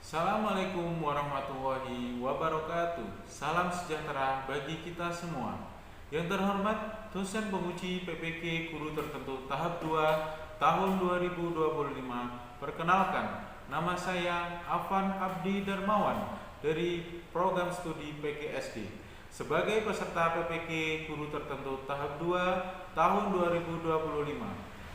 Assalamualaikum warahmatullahi wabarakatuh. Salam sejahtera bagi kita semua. Yang terhormat dosen penguji PPK Guru Tertentu tahap 2 tahun 2025. Perkenalkan, nama saya Afan Abdi Darmawan dari Program Studi PGSD. Sebagai peserta PPK Guru Tertentu tahap 2 tahun 2025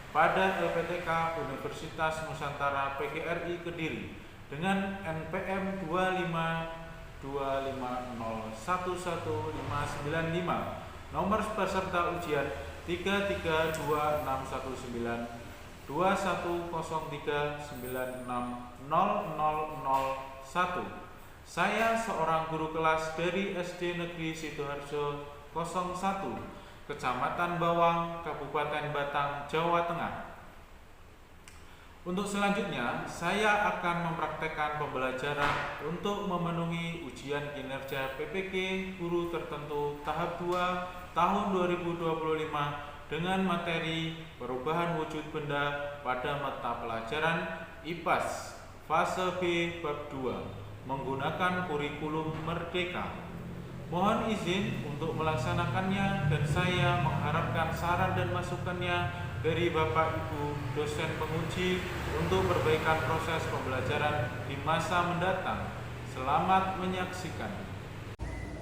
pada LPTK Universitas Nusantara PGRI Kediri dengan NPM 25250111595, nomor peserta ujian 33261096103960001. Saya seorang guru kelas dari SD Negeri Sidoarjo 01, Kecamatan Bawang, Kabupaten Batang, Jawa Tengah. Untuk selanjutnya, saya akan mempraktekkan pembelajaran untuk memenuhi ujian kinerja PPK Guru Tertentu tahap 2 tahun 2025 dengan materi perubahan wujud benda pada mata pelajaran IPAS fase B bab 2 menggunakan kurikulum Merdeka. Mohon izin untuk melaksanakannya dan saya mengharapkan saran dan masukannya dari Bapak Ibu dosen penguji untuk perbaikan proses pembelajaran di masa mendatang. Selamat menyaksikan.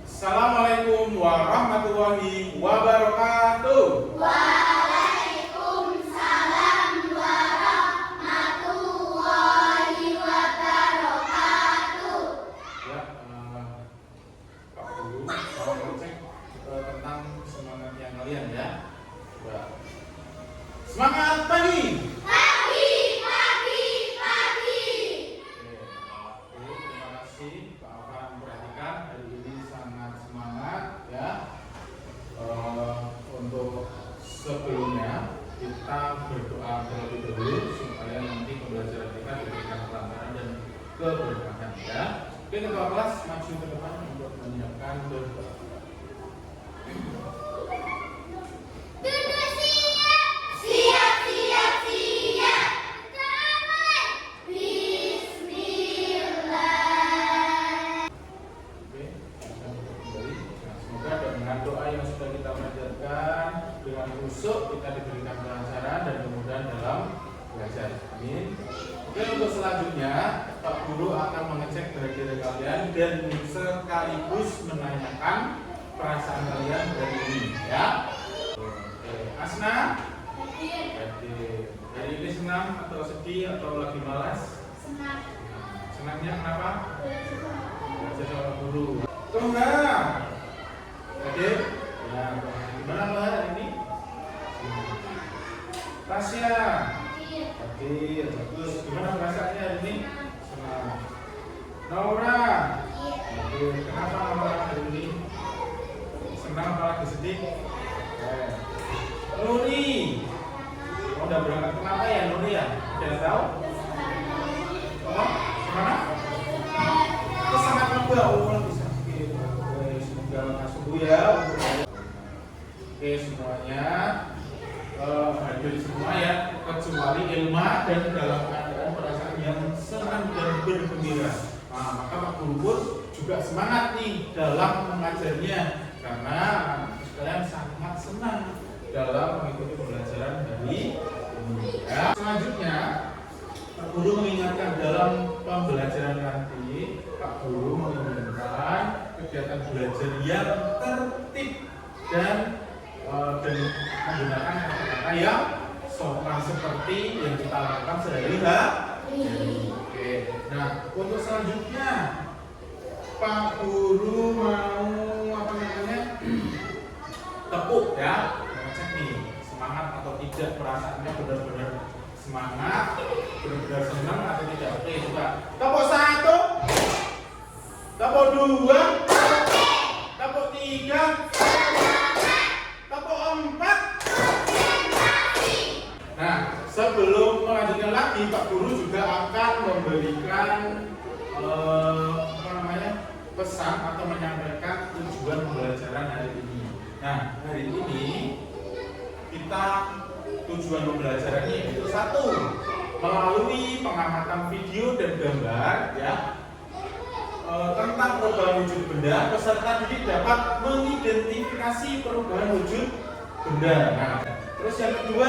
Assalamualaikum warahmatullahi wabarakatuh. Waalaikumsalam warahmatullahi wabarakatuh. Ya, Pak Guru, mau ngecek tentang semangatnya kalian ya. Semangat pagi. Pagi. Oke, terima kasih Pak Afan memperhatikan hari ini sangat semangat ya. Untuk sebelumnya kita berdoa terlebih dahulu supaya nanti pembelajaran kita diberikan kelancaran dan keberkahan ya. Oke, ketua kelas maju ke depan untuk menyiapkan berdoa. Duduk siap. Siap. Damai. Bismillah. Oke, kita kembali. Nah, semoga dengan doa yang sudah kita panjatkan dengan khusyuk kita diberikan kelancaran dan kemudahan dalam belajar. Amin. Oke, untuk selanjutnya Pak Guru akan mengecek diri kalian dan sekaligus menanyakan perasaan kalian dari ini ya. Oke, Asna. Hari ini senang atau sedih atau lagi malas? Senang. Senangnya kenapa? Belajar sama guru. Tunggal. Oke. Ya, gimana Mbak hari ini? Tasya. Oke, bagus. Gimana perasaannya hari ini? Senang. Naura. Oke, kenapa Naura hari ini? Senang apa lagi sedih? Nuri. Oh, udah berangkat kenapa ya Nuri ya? Tidak tahu? Oh, kemana? Itu sangat mudah. Oh, bisa. Oke, semoga lekas sembuh ya. Oke, semuanya hadir semua ya, kecuali Ilma dan dalam keadaan perasaan yang senang dan bergembira. Nah, maka Pak Guru pun juga semangat nih dalam mengajarnya karena kalian sangat senang dalam mengikuti pembelajaran hari ini. Ya. Selanjutnya, Pak Guru mengingatkan dalam pembelajaran nanti, Pak Guru menginginkan kegiatan belajar yang tertib dan menggunakan kata-kata yang sopan seperti yang kita lakukan sehari-hari. Oke. Nah, untuk selanjutnya Pak Guru mau tepuk ya, ngecek nih semangat atau tidak, perasaannya benar-benar semangat, benar-benar senang atau tidak. Oke, coba tepuk 1, tepuk 2, tepuk 3, tepuk 4. Nah, sebelum melanjutkan lagi, Pak Guru juga akan memberikan pesan atau menyampaikan tujuan pembelajaran hari ini. Nah, hari ini kita tujuan pembelajarannya yaitu 1, melalui pengamatan video dan gambar ya tentang perubahan wujud benda, peserta didik dapat mengidentifikasi perubahan wujud benda. Nah, terus yang kedua,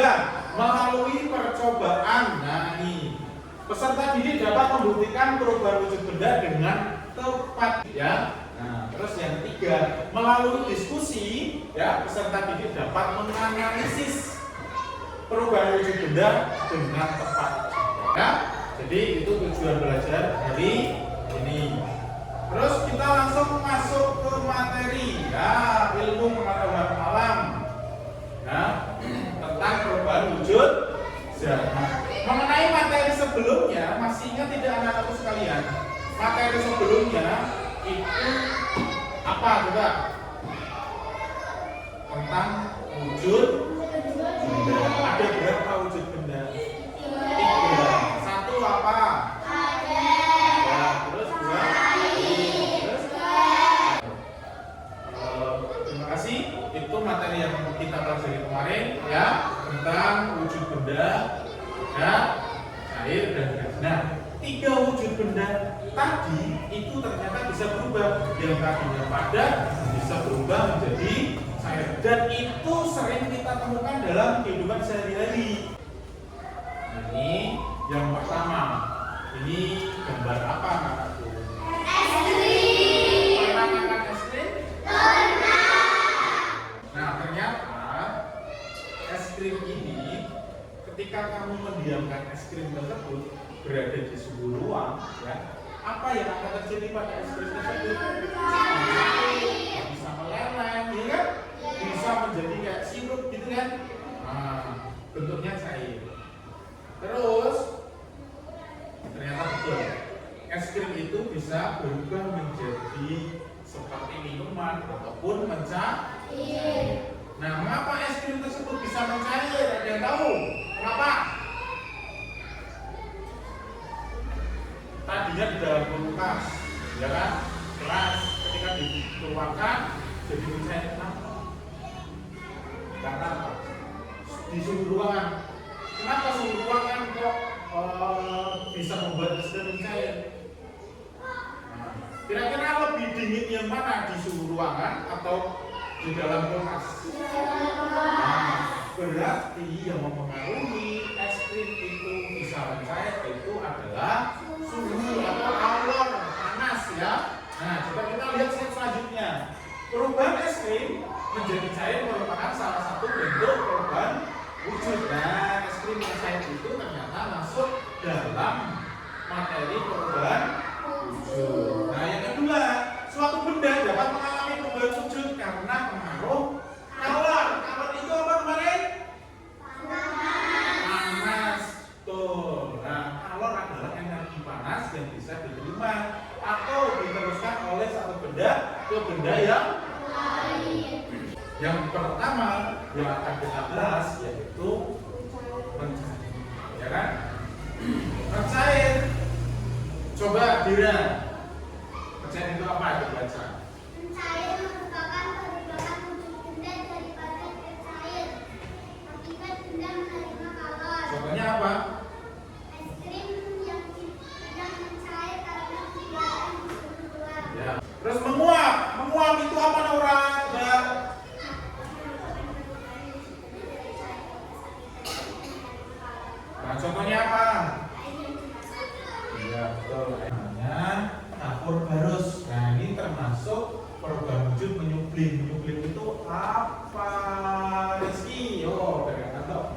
melalui percobaan. Nah, ini peserta didik dapat membuktikan perubahan wujud benda dengan tepat ya. Nah, terus yang ketiga, melalui diskusi ya, peserta didik dapat menganalisis perubahan wujud benda dengan tepat. Ya, jadi itu tujuan belajar hari ini. Terus kita langsung masuk ke materi ya, ilmu pengetahuan alam ya, tentang perubahan wujud zat. Mengenai materi sebelumnya, masih ingat tidak anak-anakku sekalian? Materi sebelumnya itu apa coba? Tentang wujud benda. Ada berapa wujud benda? 3. Satu apa? Ya, terus 2. Terima kasih. Itu materi yang kita pelajari kemarin ya, tentang wujud benda ya, cair dan gas. Nah, 3 wujud benda tadi itu ternyata bisa berubah. Yang tadinya padat bisa berubah menjadi cair, dan itu sering kita temukan dalam kehidupan sehari-hari. Ini yang pertama. Ini gambar apa anakku? Es krim. Pernah makan es krim? Pernah. Nah, ternyata es krim ini ketika kamu mendiamkan es krim tersebut berada di suhu ruang ya, apa yang akan terjadi pada es krim tersebut? Bisa meleleh, ya kan? Bisa menjadi kayak sirup gitu kan? Nah, bentuknya cair. Terus ternyata betul, es krim itu bisa berubah menjadi seperti minuman ataupun mencair. Nah, mengapa es krim tersebut bisa mencair? Ada yang tahu? Kenapa? Tadinya di dalam kulkas, ya kan? Keras, ketika dituangkan jadi mencair. Karena apa? Di suhu ruangan. Kenapa suhu ruangan kok bisa membuat es krim mencair? Kira-kira lebih dingin yang mana, di suhu ruangan atau di dalam kulkas? Nah, berarti yang mempengaruhi es krim itu bisa mencair itu adalah suhu atau alur panas ya. Nah, coba kita lihat slide selanjutnya. Perubahan es krim menjadi cair merupakan salah satu bentuk perubahan wujud. Nah, es krim yang cair itu ternyata masuk dalam materi perubahan wujud. Nah, yang kedua, suatu benda dapat mengalami perubahan wujud karena pengaruh kalor. Kalor itu apa kemarin? Panas. Tuh. Nah, kalor adalah energi panas yang bisa diterima atau diteruskan oleh satu benda ke benda yang lain. Yang pertama yang akan kita bahas yaitu mencair. Ya kan? Mencair. Coba Dira. Mencair itu apa? Itu baca. Mencair merupakan perubahan wujud benda dari padat ke cair akibat benda menerima kalor. Contohnya apa? Es krim yang mencair karena keadaan di suhu ruang. Ya. Terus menguap. Menguap itu apa, Nora? Mbak? Nah, contohnya apa? Iya, betul. Namanya campur barus. Nah, ini termasuk perubahan wujud menyublim. Menyublim itu apa? Rizky, yo, pegangan dong.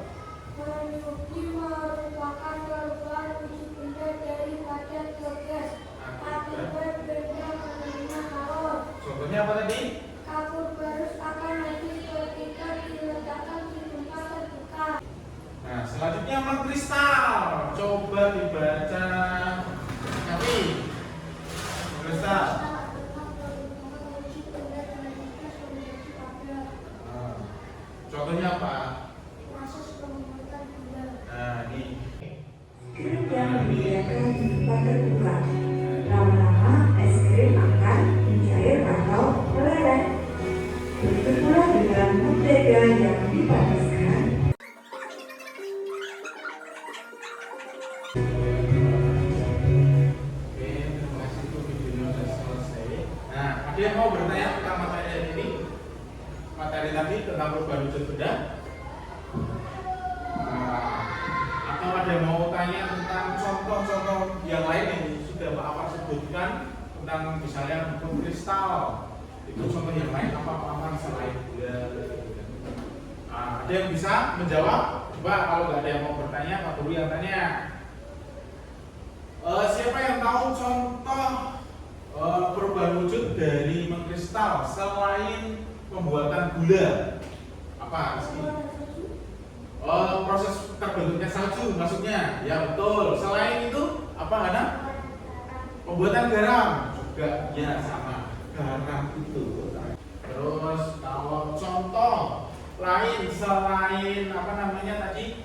Menyublim merupakan perubahan wujud benda dari padat ke gas akibat benda menerima kalor. Contohnya apa tadi? Kapur barus akan maju ketika diletakkan di tempat terbuka. Nah, selanjutnya mengkristal. Coba dibaca. Tapi mengkristal. Nah, contohnya apa? Proses pembuatan benda. Nah, ini. Krim yang disediakan di tempat terbuka. Lama-lama es krim akan mencair atau meleleh. Ada yang mau bertanya tentang materi ini? Materi tadi tentang perubahan wujud benda? Atau ada yang mau tanya tentang contoh-contoh yang lain yang sudah Pak Afan sebutkan tentang misalnya bentuk kristal? Itu contoh yang lain apa-apa selain gula? Ada yang bisa menjawab? Coba kalau nggak ada yang mau bertanya, Pak Guru yang tanya. Siapa yang tahu contoh perubahan wujud dari mengkristal selain pembuatan gula? Apa sih? Proses terbentuknya salju maksudnya? Ya betul. Selain itu apa Hana? Pembuatan garam juga ya sama. Garam itu. Terus kalau contoh lain selain apa namanya tadi?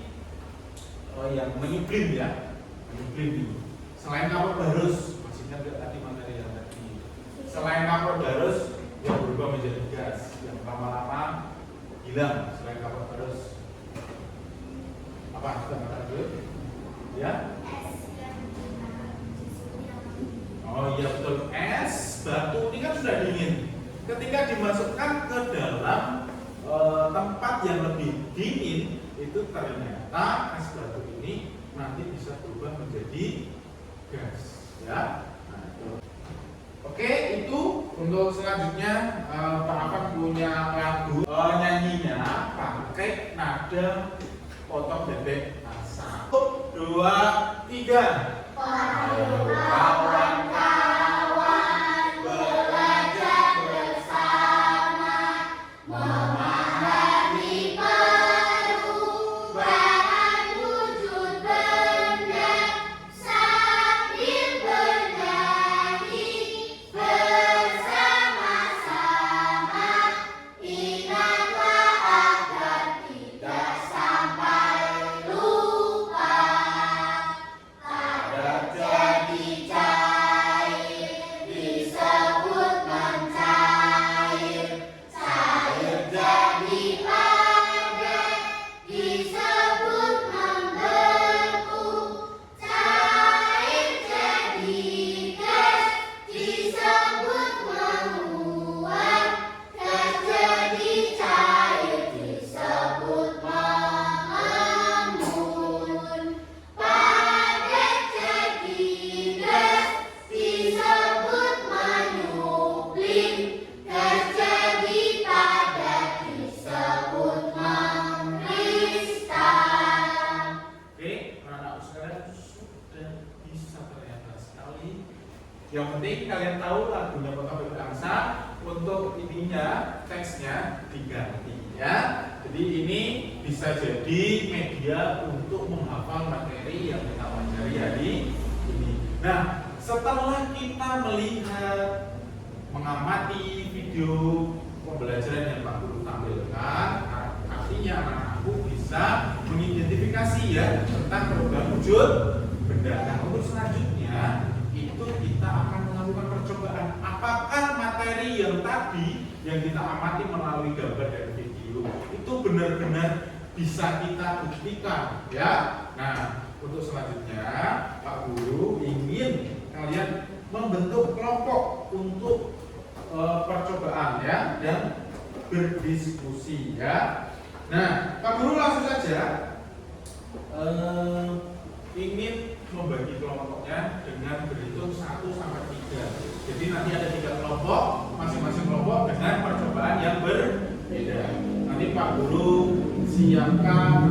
Yang menyublim ya, menyublim. Selain kapur barus, masih ingat nggak tadi materi yang tadi? Selain kapur barus yang berubah menjadi gas, yang lama-lama hilang. Selain kapur barus, apa kita katakan dulu? Ya? Oh iya betul. Es batu ini kan sudah dingin. Ketika dimasukkan ke dalam tempat yang lebih dingin, itu ternyata es batu ini nanti bisa berubah menjadi gas, ya. Nah, itu. Oke, itu untuk selanjutnya Pak Afan punya lagu nyanyinya pakai nada potong bebek asal. 1, 2, 3. Kawan-kawan belajar bersama memahami perubahan wujud benda sambil bernyanyi bersama-sama. Ingatlah agar tidak sampai lupa. Ada jadi cair disebut mencair, cair jadi padat disebut membeku, cair jadi gas disebut menguap, gas jadi cair disebut mengembun, padat jadi gas disebut menyublim, gas jadi padat disebut mengkristal. Oke, anak-anak sekalian sudah bisa ternyata sekali. Yang penting kalian tahu lagunya Potong Bebek Angsa. Untuk ininya teksnya diganti ya. Jadi ini bisa jadi media untuk menghafal materi yang kita pelajari hari ini. Nah, setelah kita melihat, mengamati video pembelajaran yang Pak Guru tampilkan, artinya anak-anakku bisa mengidentifikasi ya tentang perubahan wujud benda. Nah, untuk selanjutnya itu kita akan melakukan percobaan. Apakah materi yang tadi yang kita amati melalui gambar dan video itu benar-benar bisa kita buktikan ya? Nah, untuk selanjutnya Pak Guru ingin kalian membentuk kelompok untuk percobaan ya dan berdiskusi ya. Nah, Pak Guru langsung saja ingin membagi kelompoknya dengan berhitung 1 sampai 3. Jadi nanti ada 3 kelompok, masing-masing kelompok dengan percobaan yang berbeda. Nanti Pak Guru siapkan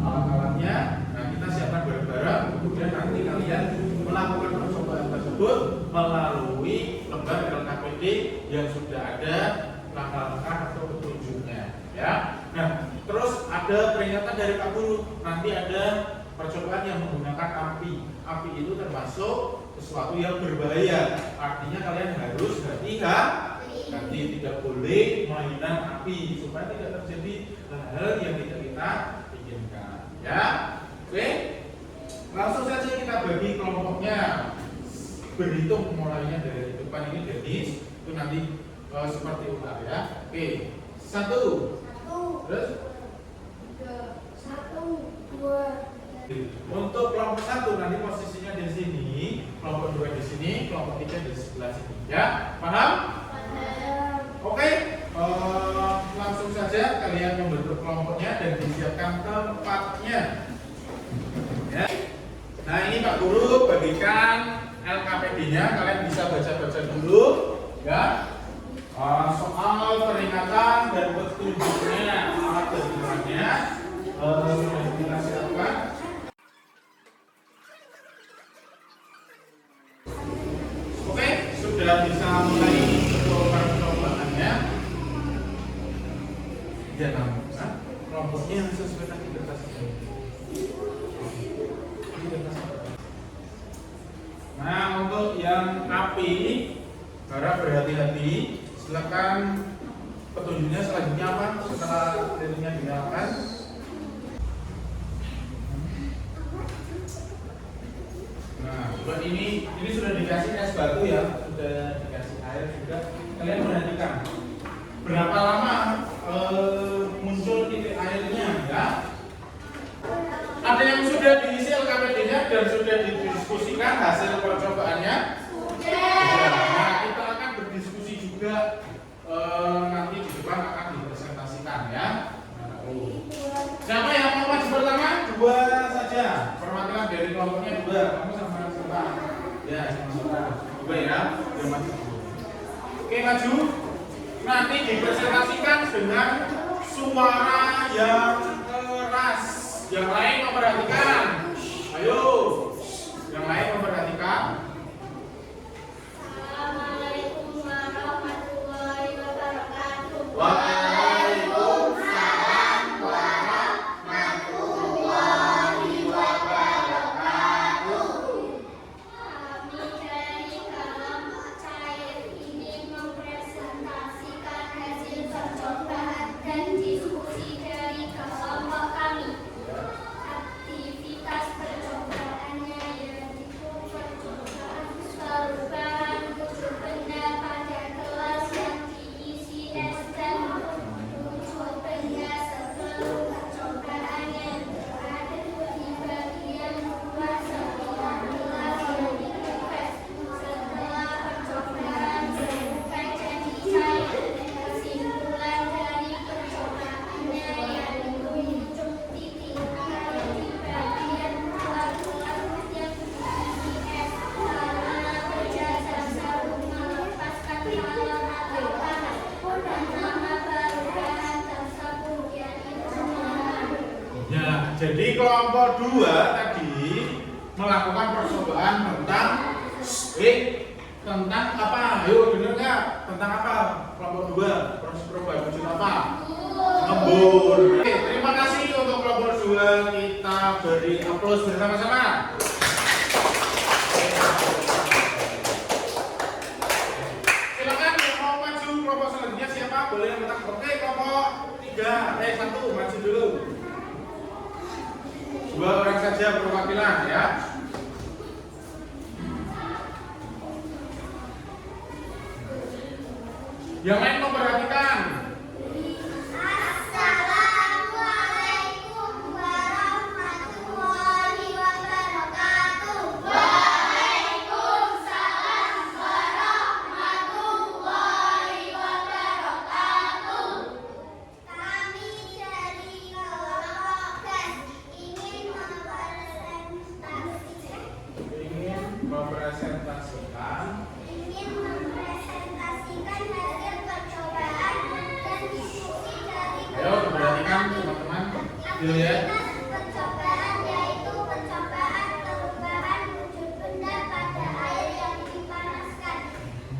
alat-alatnya. Nah, kita siapkan bareng-bareng. Kemudian nanti kalian melakukan percobaan tersebut melalui lembar LKPD yang sudah ada langkah-langkah atau petunjuknya. Ya. Nah, terus ada peringatan dari Pak Guru. Nanti ada percobaan yang menggunakan api. Api itu termasuk sesuatu yang berbahaya. Artinya kalian harus hati-hati, tidak boleh mainan api supaya tidak terjadi hal-hal yang tidak kita inginkan. Ya, oke. Langsung saja kita bagi kelompoknya. Berhitung mulainya dari depan ini Denis, itu nanti seperti ular ya. Oke, 1. Terus 1, 2. untuk kelompok 1 nanti posisinya di sini, kelompok 2 di sini, kelompok 3 di sebelah sini. Ya, paham? Oke, langsung saja kalian membentuk kelompoknya dan disiapkan tempatnya. Ya. Nah ini Pak Guru bagikan LKPD-nya, kalian bisa baca-baca dulu, ya. Soal peringatan dan petunjuknya, alat dan tujuannya kita siapkan. Oke, sudah bisa mulai percobaan-percobaannya. Ya, kelompoknya yang sesuai dengan kertas ini. Nah, untuk yang api, harap berhati-hati. Silakan petunjuknya selanjutnya apa setelah titiknya dinyalakan. Nah, buat ini sudah dikasih es batu ya, sudah dikasih air juga. Kalian perhatikan berapa lama muncul titik airnya, ya? Ada yang sudah diisi LKPD-nya dan sudah didiskusikan hasil percobaannya? Nah, kita akan berdiskusi juga nanti di depan akan dipresentasikan ya. Siapa yang mau maju pertama? 2 saja. Perwakilan dari kelompoknya 2. Kamu sama siapa? Ya, sama 2 ya. Yang maju. Oke, maju. Nanti dipresentasikan dengan suara yang keras. Yang lain memperhatikan. Ayo. Yang lain memperhatikan. Assalamualaikum warahmatullahi wabarakatuh. Waalaikumsalam warahmatullahi wabarakatuh. Kami dari kelompok cair ini mempresentasikan hasil percobaan dan diskusi dari kelompok kami. Aktivitas percobaannya yaitu percobaan perubahan wujud benda pada kelas yang diisi es dan wujud benda sebelum percobaan yang berada di bagian luar sebuah gelas yang dikepes. Setelah percobaan berubah jadi cair, kesimpulan dari percobaannya yaitu wujud titik air di bagian luar gelas yang diisi es karena berjasa sarung melepaskan kalor atau panas, dan nama perubahan tersebut yaitu mengalir. Ya, jadi kelompok 2 tadi melakukan percobaan tentang tentang apa? Ayo bener nggak? Tentang apa? Kelompok 2 proses perubahan wujud apa? Embun. Oke, terima kasih untuk kelompok 2. Kita beri aplaus bersama-sama. Silakan yang mau maju kelompok selanjutnya siapa? Boleh yang minta. Oke, kelompok 3. 1 maju dulu. 2 orang saja perwakilan ya. Yang lain memperhatikan. Assalamualaikum warahmatullahi wabarakatuh. Waalaikumsalam warahmatullahi wabarakatuh. Kami dari kelompok gas ingin mempresentasikan hasil percobaan dan diskusi dari Ayo perhatikan teman-teman. Ya. aktivitas percobaan yaitu percobaan perubahan wujud benda pada air yang dipanaskan.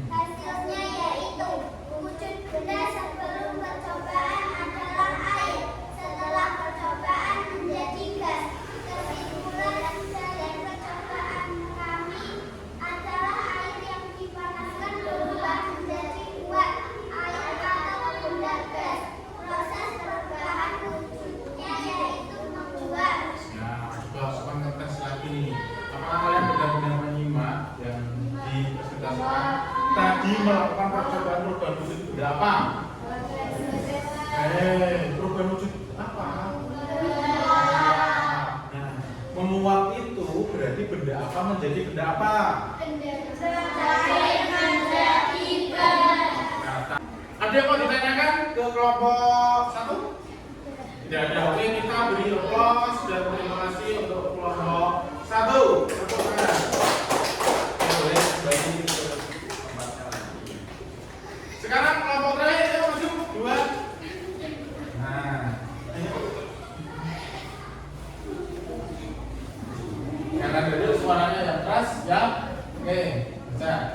Hasilnya yaitu wujud benda sebelum percobaan adalah air, setelah percobaan menjadi gas. Kesimpulan dari percobaan kami adalah air yang dipanaskan berubah menjadi uap, air atau benda gas. Proses perubahan wujudnya yaitu membuat. Nah, coba soal ngetes lagi nih. Apakah kalian benar-benar menyimak yang dipresentasikan? Tadi melakukan percobaan perubahan wujud benda apa? Perubahan wujud apa? Nah, menguap itu berarti benda apa menjadi benda apa? cair menjadi gas. Ada yang mau ditanyakan ke kelompok 1? Tidak ada. Oke, kita beri aplaus dan terima kasih untuk kelompok 1. Tepuk tangan. Boleh bagi ke tempatnya lagi. Sekarang kelompok terakhir, ayo maju 2. Nah, ayo. Jangan dulu suaranya yang keras ya. Oke, baca.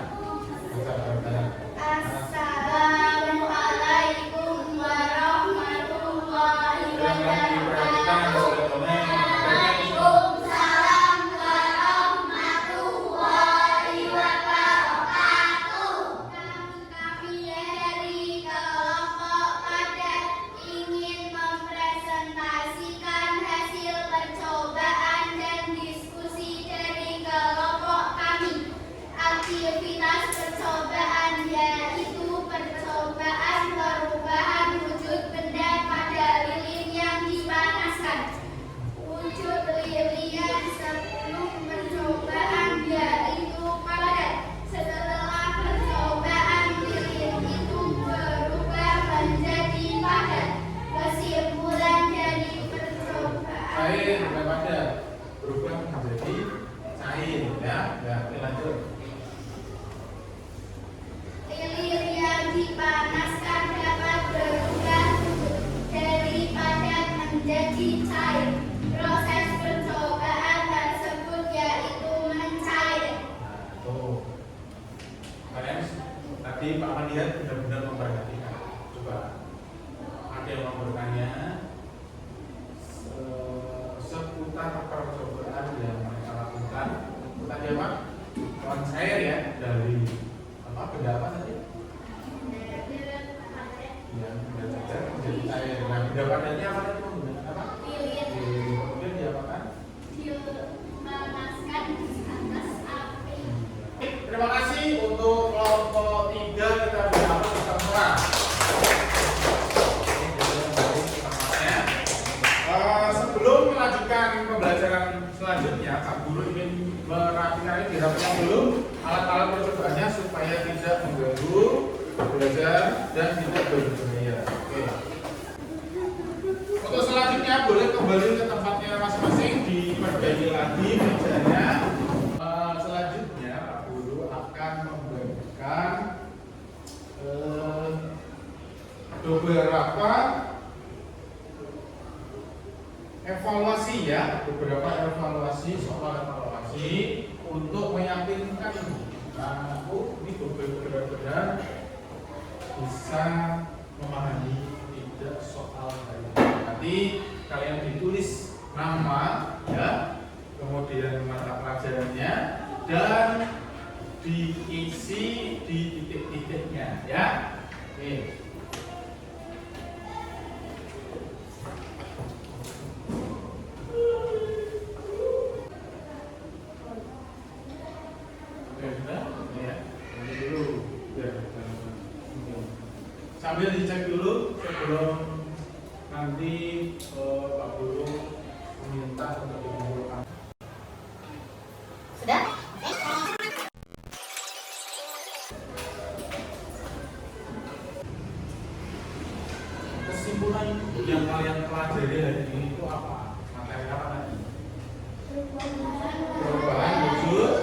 Baca. Assalamualaikum warahmatullahi wabarakatuh. Waalaikumsalam warahmatullahi wabarakatuh. Kami dari kelompok pada ingin mempresentasikan hasil percobaan dan diskusi dari kelompok kami. Aktivitas percobaan yaitu percobaan perubahan wujud benda pada lilin yang dipanaskan. Wujud lilin sebelum percobaan yaitu padat. Setelah percobaan lilin itu berubah menjadi padat. Kesimpulan dari percobaan Cair bukan padat, berubah menjadi cair ya. Ya, oke, lanjut. lilin yang dipanaskan dapat berubah dari padat menjadi cair. Proses percobaan tersebut yaitu mencair. Nah, tuh. Kalian tadi Pak Mandian benar-benar memperhatikan. Coba ada yang mau bertanya seputar percobaan yang mereka lakukan. Tadi apa? Cair ya, dari apa? Benda apa tadi? Ya, benda cair menjadi cair. Nah, benda padatnya apa tadi? Benda apa? Lilin Kemudian diapakan? dipanaskan di atas api. Terima kasih untuk kelompok 3 kita bersama bersama. Sebelum melanjutkan pembelajaran selanjutnya, Pak Guru ingin merapikan dirapikan dulu alat-alat percobaannya supaya tidak mengganggu belajar dan tidak berbahaya. Oke. Untuk selanjutnya boleh kembali ke tempatnya masing-masing, diperbaiki lagi mejanya. Selanjutnya Pak Guru akan membagikan beberapa evaluasi ya, beberapa evaluasi soal evaluasi untuk meyakinkan aku ini benar-benar bisa memahami tidak soal tadi. Nanti kalian ditulis nama ya, kemudian mata pelajarannya dan diisi di titik-titiknya ya. Oke. Sambil dicek dulu sebelum nanti Pak Guru meminta untuk dikumpulkan. Sudah? Kesimpulan yang kalian pelajari hari ini itu apa? Materi apa tadi? Perubahan wujud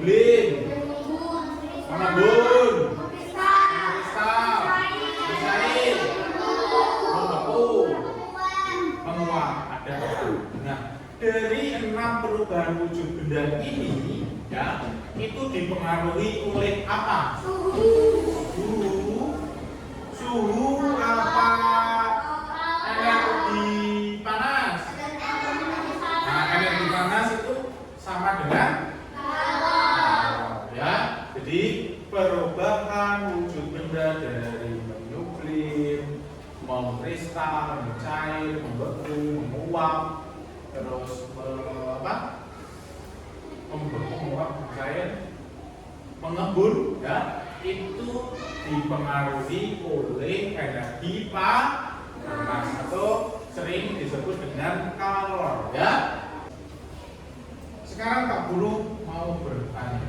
bling, menembun, kristal, mencair, membeku, menguap. Ada itu. Nah, dari 6 perubahan wujud benda ini, ya, itu dipengaruhi oleh apa? Suhu apa? Energi panas. Nah, energi panas itu sama dengan ya. Jadi perubahan wujud benda dari menyublim, mengkristal, mencair, membeku, menguap, terus mengembun, ya, itu dipengaruhi oleh energi panas atau sering disebut dengan kalor, ya. Sekarang Pak Guru mau bertanya,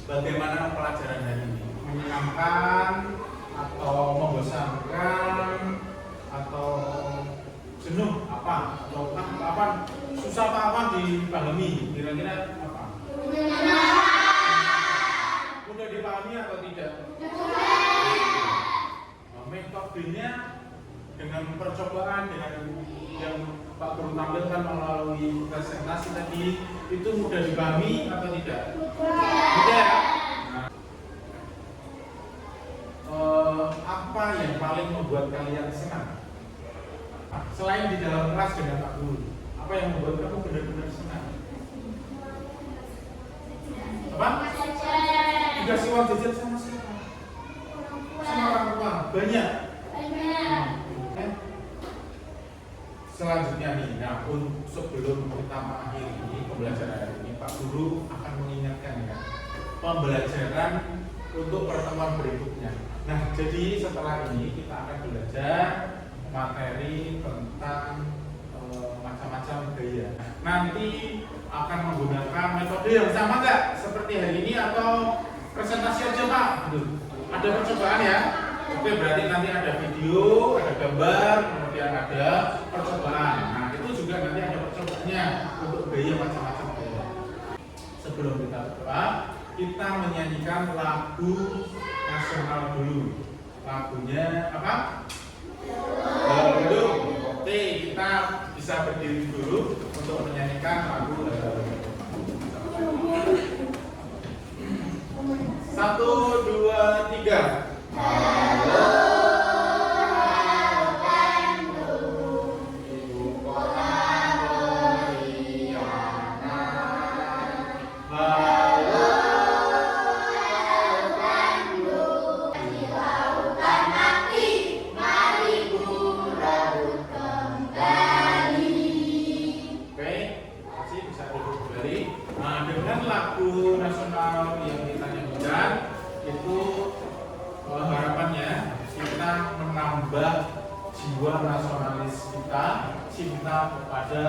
bagaimana pelajaran hari ini? Menyenangkan atau membosankan atau jenuh apa? Atau apa? Susah apa dipahami? Kira-kira apa? Mudah dipahami atau tidak? Metodenya dengan percobaan, dengan yang Pak Guru tampilkan melalui presentasi tadi, itu mudah dipahami atau tidak? Mudah. Apa yang paling membuat kalian senang? Selain di dalam kelas dengan Pak Guru, apa yang membuat kamu benar-benar senang? Apa? Dikasih uang jajan sama siapa? Sama orang tua. Banyak. Selanjutnya nih, nah sebelum kita mengakhiri pembelajaran hari ini, Pak Guru akan mengingatkan ya, pembelajaran untuk pertemuan berikutnya. Nah, jadi setelah ini kita akan belajar materi tentang macam-macam gaya. Nanti akan menggunakan metode yang sama nggak seperti hari ini atau presentasi aja Pak? Ada percobaan ya? Oke, berarti nanti ada video, ada gambar, kemudian ada percobaan. Nah, itu juga nanti ada percobaannya untuk gaya macam-macam gaya. Sebelum kita berdoa, kita menyanyikan lagu nasional dulu. Lagunya apa? Dulu. Oke, kita bisa berdiri dulu untuk menyanyikan lagu. 1, 2, 3. Lagu nasional yang kita nyanyikan itu harapannya kita menambah jiwa nasionalis kita, cinta kepada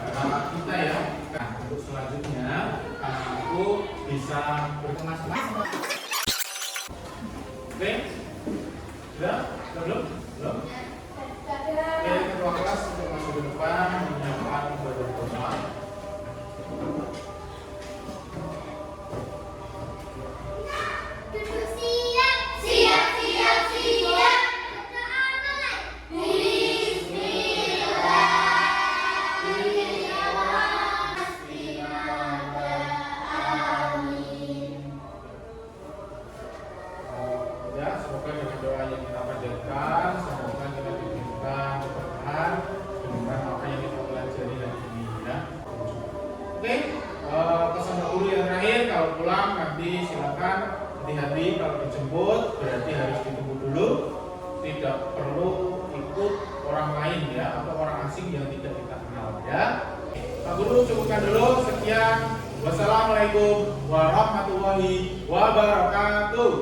negara kita ya. Nah, untuk selanjutnya anak-anakku bisa berkemas-kemas. Oke, sudah? Belum? Oke, ketua kelas untuk masuk ke depan menyiapkan ibadah doa. Semoga dengan doa yang kita panjatkan, semoga kita diberikan keberkahan dengan apa yang kita pelajari hari ini ya. Oke, pesan guru yang terakhir, kalau pulang nanti silakan hati-hati kalau dijemput, berarti harus ditunggu dulu, tidak perlu ikut orang lain ya atau orang asing yang tidak kita kenal ya. Pak Guru cukupkan dulu, sekian. Wassalamualaikum warahmatullahi wabarakatuh.